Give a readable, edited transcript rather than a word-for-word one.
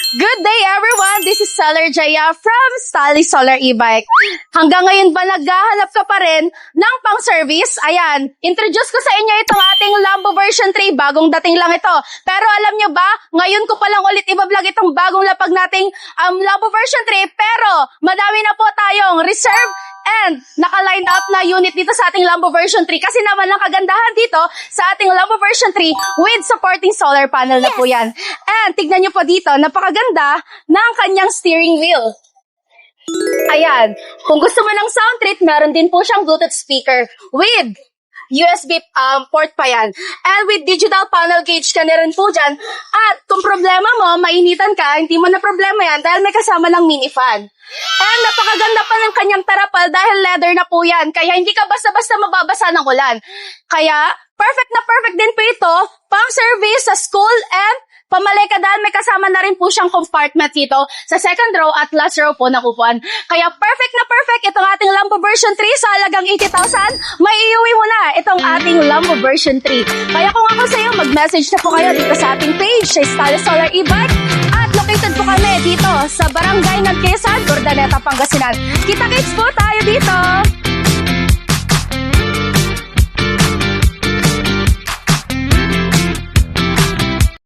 Good day everyone! This is Seller Jaya from Stali Solar E-Bike. Hanggang ngayon ba naghahanap ka pa rin ng pang-service? Ayan, introduce ko sa inyo itong ating Lambo version 3. Bagong dating lang ito. Pero alam nyo ba, ngayon ko pa lang ulit ibablog itong bagong lapag nating Lambo version 3. Pero madami na po tayong reserve and naka-line up na unit dito sa ating Lambo version 3. Kasi naman ang kagandahan dito sa ating Lambo version 3 with supporting solar panel na po yan. And tignan nyo po dito, napakaganda ng kanyang steering wheel. Ayan, kung gusto mo ng sound treat, meron din po siyang Bluetooth speaker with USB port pa yan. And with digital panel gauge ka na rin po dyan. At kung problema mo, mainitan ka, hindi mo na problema yan dahil may kasama ng mini fan. And napakaganda pa ng kanyang tarapal dahil leather na po yan. Kaya hindi ka basta-basta mababasa ng ulan. Kaya perfect na perfect din po ito pang service sa school and pamalay ka dahil may kasama na rin po siyang compartment dito sa second row at last row po na kupuan. Kaya perfect na perfect itong ating Lambo version 3 sa halagang 80,000. May iuwi mo na itong ating Lambo version 3. Kaya kung ako sa iyo, mag-message na po kayo dito sa ating page sa Stali Solar E-Bike. At located po kami dito sa Barangay ng Quezon, Urdaneta, Pangasinan. Kita-kits po tayo dito!